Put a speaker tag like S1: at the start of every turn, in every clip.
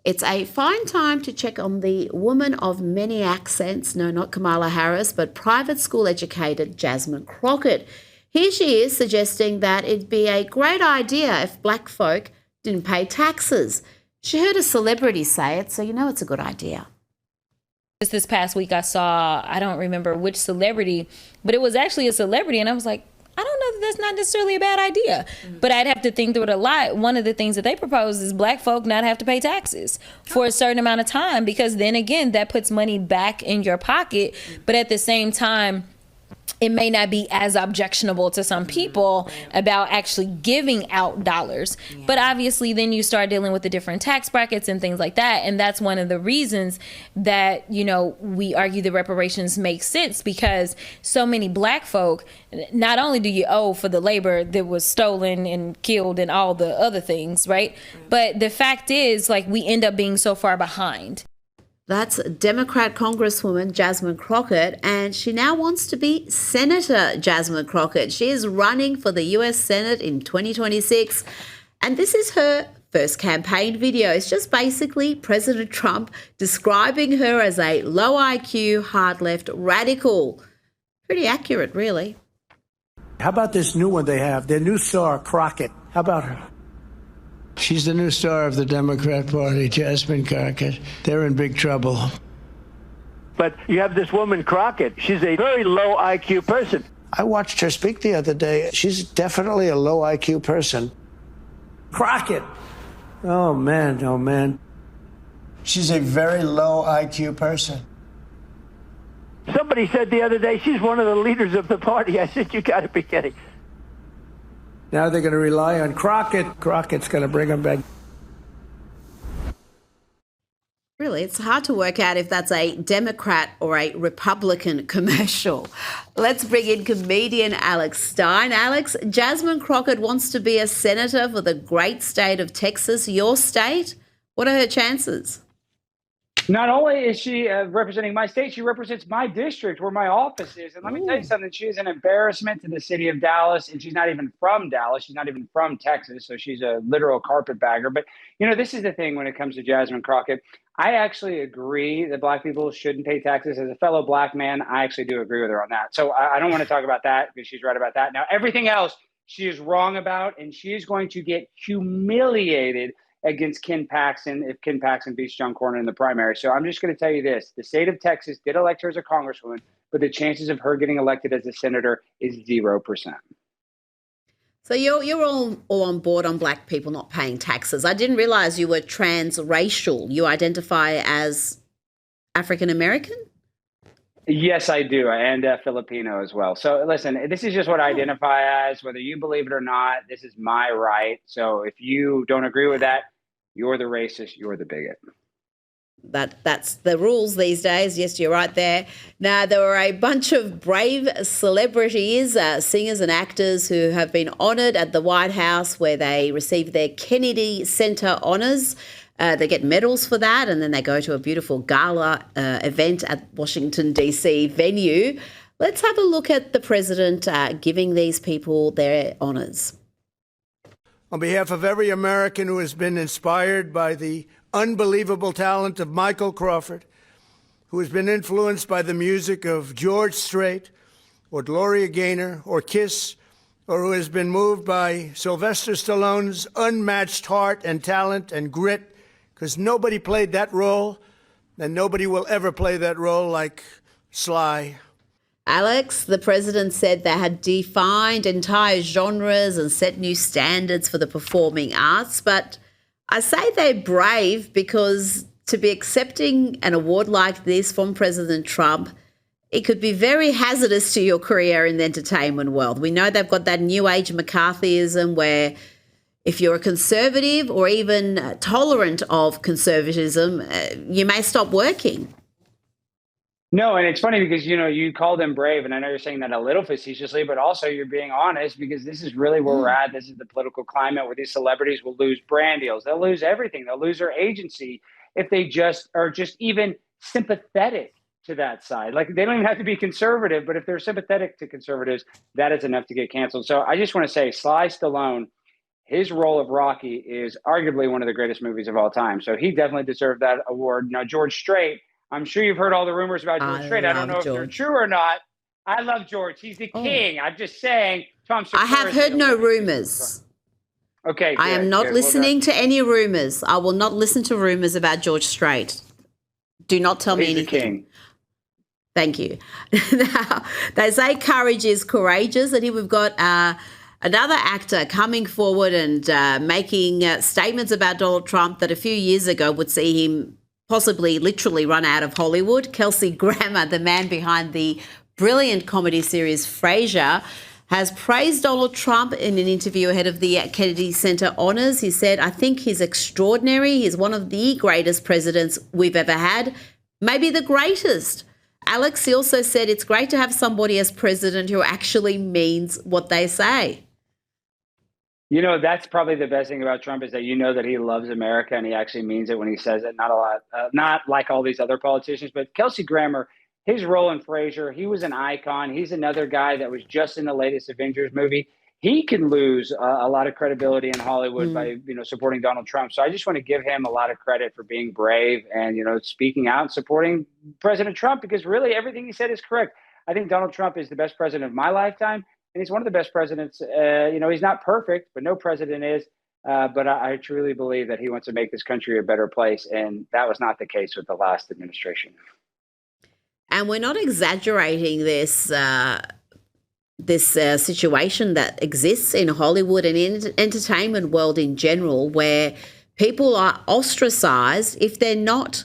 S1: It's a fine time to check on the woman of many accents, no, not Kamala Harris, but private school educated Jasmine Crockett. Here she is suggesting that it'd be a great idea if black folk didn't pay taxes. She heard a celebrity say it, so you know it's a good idea.
S2: Just this past week, I saw, I don't remember which celebrity, but it was actually a celebrity, and I was like, I don't know that that's not necessarily a bad idea, but I'd have to think through it a lot. One of the things that they propose is black folk not have to pay taxes for a certain amount of time, because then again, that puts money back in your pocket. But at the same time, it may not be as objectionable to some people about actually giving out dollars. But obviously then you start dealing with the different tax brackets and things like that. And that's one of the reasons that, you know, we argue the reparations make sense, because so many black folk, not only do you owe for the labor that was stolen and killed and all the other things, right? But the fact is, like, we end up being so far behind.
S1: That's Democrat Congresswoman Jasmine Crockett, and she now wants to be Senator Jasmine Crockett. She is running for the US Senate in 2026, and this is her first campaign video. It's just basically President Trump describing her as a low IQ, hard left radical. Pretty accurate, really.
S3: How about this new one they have, their new star, Crockett? How about her?
S4: She's the new star of the Democrat Party, Jasmine Crockett. They're in big trouble.
S5: But you have this woman, Crockett. She's a very low IQ person.
S3: I watched her speak the other day. She's definitely a low IQ person. Crockett. Oh, man. Oh, man.
S4: She's a very low IQ person.
S5: Somebody said the other day she's one of the leaders of the party. I said, you got to be kidding.
S3: Now they're going to rely on Crockett. Crockett's going to bring them back.
S1: Really, it's hard to work out if that's a Democrat or a Republican commercial. Let's bring in comedian Alex Stein. Alex, Jasmine Crockett wants to be a senator for the great state of Texas, your state. What are her chances?
S6: Not only is she representing my state, she represents my district where my office is. And let me tell you something, she is an embarrassment to the city of Dallas, and she's not even from Dallas. She's not even from Texas, so she's a literal carpetbagger. But, you know, this is the thing when it comes to Jasmine Crockett. I actually agree that black people shouldn't pay taxes. As a fellow black man, I actually do agree with her on that. So I don't want to talk about that because she's right about that. Now, everything else she is wrong about, and she is going to get humiliated against Ken Paxton if Ken Paxton beats John Cornyn in the primary. So I'm just going to tell you this. The state of Texas did elect her as a congresswoman, but the chances of her getting elected as a senator is 0%.
S1: So you're all on board on black people not paying taxes. I didn't realize you were transracial. You identify as African American?
S6: Yes, I do. And Filipino as well. So listen, this is just what I identify as, whether you believe it or not. This is my right. So if you don't agree with that, you're the racist, you're the bigot.
S1: That's the rules these days. Yes, you're right there. Now, there were a bunch of brave celebrities, singers and actors who have been honoured at the White House, where they received their Kennedy Center honours. They get medals for that, and then they go to a beautiful gala event at Washington, D.C. venue. Let's have a look at the president giving these people their honours.
S3: On behalf of every American who has been inspired by the unbelievable talent of Michael Crawford, who has been influenced by the music of George Strait or Gloria Gaynor or Kiss, or who has been moved by Sylvester Stallone's unmatched heart and talent and grit, because nobody played that role, and nobody will ever play that role like Sly.
S1: Alex, the president said they had defined entire genres and set new standards for the performing arts, but I say they're brave because to be accepting an award like this from President Trump, it could be very hazardous to your career in the entertainment world. We know they've got that new age McCarthyism where if you're a conservative or even tolerant of conservatism, you may stop working.
S6: No, and it's funny because, you know, you call them brave, and I know you're saying that a little facetiously, but also you're being honest because this is really where we're at. This is the political climate where these celebrities will lose brand deals. They'll lose everything. They'll lose their agency if they just are just even sympathetic to that side. Like, they don't even have to be conservative, but if they're sympathetic to conservatives, that is enough to get canceled. So I just want to say Sly Stallone, his role of Rocky is arguably one of the greatest movies of all time. So he definitely deserved that award. Now, George Strait, I'm sure you've heard all the rumors about George Strait. I don't know if they're true or not. I love George. He's the king. I'm just saying. Tom Segura
S1: I have heard no rumors.
S6: Okay,
S1: I am not listening to any rumors. I will not listen to rumors about George Strait. Do not tell me anything.
S6: The king.
S1: Thank you. Now, they say courage is courageous, and here we've got another actor coming forward and making statements about Donald Trump that a few years ago would see him possibly literally run out of Hollywood. Kelsey Grammer, the man behind the brilliant comedy series Frasier, has praised Donald Trump in an interview ahead of the Kennedy Center honors. He said, "I think he's extraordinary. He's one of the greatest presidents we've ever had, maybe the greatest." Alex, he also said it's great to have somebody as president who actually means what they say.
S6: You know, that's probably the best thing about Trump is that you know that he loves America and he actually means it when he says it. Not like all these other politicians, but Kelsey Grammer, his role in Frasier, he was an icon. He's another guy that was just in the latest Avengers movie. He can lose a lot of credibility in Hollywood by, supporting Donald Trump. So I just want to give him a lot of credit for being brave and, speaking out and supporting President Trump, because really everything he said is correct. I think Donald Trump is the best president of my lifetime, and he's one of the best presidents. He's not perfect, but no president is. But I truly believe that he wants to make this country a better place, and that was not the case with the last administration.
S1: And we're not exaggerating this situation that exists in Hollywood and in entertainment world in general, where people are ostracized if they're not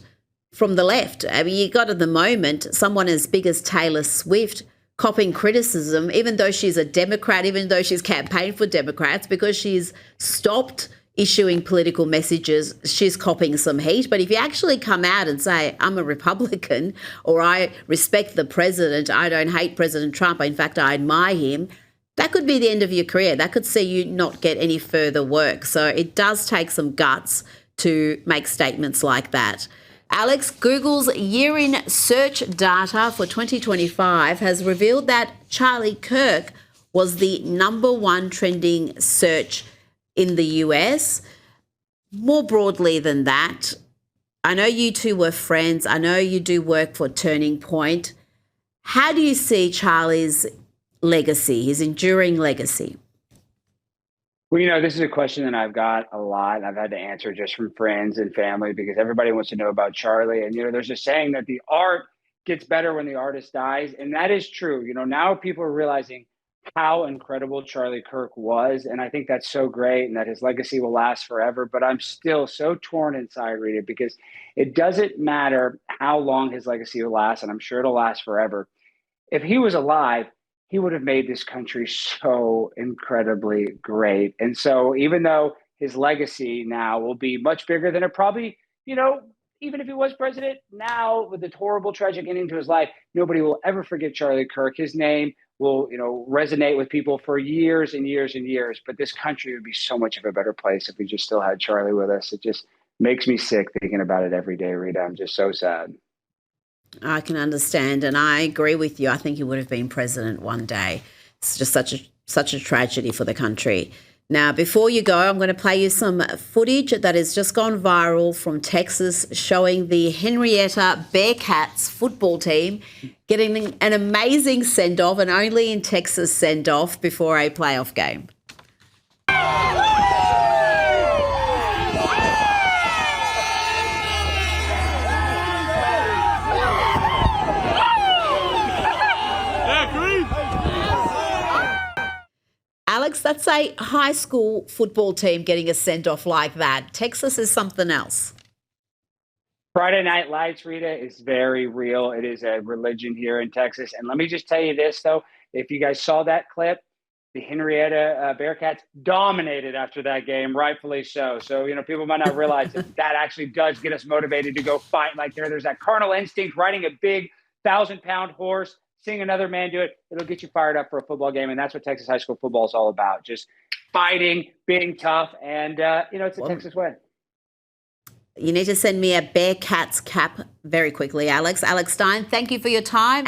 S1: from the left. I mean, you got at the moment someone as big as Taylor Swift copping criticism, even though she's a Democrat, even though she's campaigned for Democrats, because she's stopped issuing political messages, she's copping some heat. But if you actually come out and say, I'm a Republican, or I respect the president, I don't hate President Trump, in fact, I admire him, that could be the end of your career. That could see you not get any further work. So it does take some guts to make statements like that. Alex, Google's year-in search data for 2025 has revealed that Charlie Kirk was the #1 trending search in the US. More broadly than that, I know you two were friends. I know you do work for Turning Point. How do you see Charlie's legacy, his enduring legacy?
S6: Well, this is a question that I've got a lot. I've had to answer just from friends and family because everybody wants to know about Charlie. And, there's a saying that the art gets better when the artist dies. And that is true. Now people are realizing how incredible Charlie Kirk was. And I think that's so great and that his legacy will last forever. But I'm still so torn inside, Rita, because it doesn't matter how long his legacy will last. And I'm sure it'll last forever. If he was alive, he would have made this country so incredibly great. And so even though his legacy now will be much bigger than it probably, even if he was president now with the horrible tragic ending to his life, nobody will ever forget Charlie Kirk. His name will, resonate with people for years and years and years. But this country would be so much of a better place if we just still had Charlie with us. It just makes me sick thinking about it every day, Rita. I'm just so sad.
S1: I can understand, and I agree with you. I think he would have been president one day. It's just such a tragedy for the country. Now, before you go, I'm going to play you some footage that has just gone viral from Texas showing the Henrietta Bearcats football team getting an amazing send-off, and only in Texas send-off before a playoff game. Alex, that's a high school football team getting a send-off like that. Texas is something else.
S6: Friday Night Lights, Rita, is very real. It is a religion here in Texas. And let me just tell you this, though. If you guys saw that clip, the Henrietta Bearcats dominated after that game, rightfully so. So, people might not realize that actually does get us motivated to go fight. Like there's that carnal instinct, riding a big 1,000-pound horse, seeing another man do it, it'll get you fired up for a football game. And that's what Texas high school football is all about. Just fighting, being tough. And, it's a Texas way.
S1: You need to send me a Bearcats cap very quickly, Alex. Alex Stein, thank you for your time.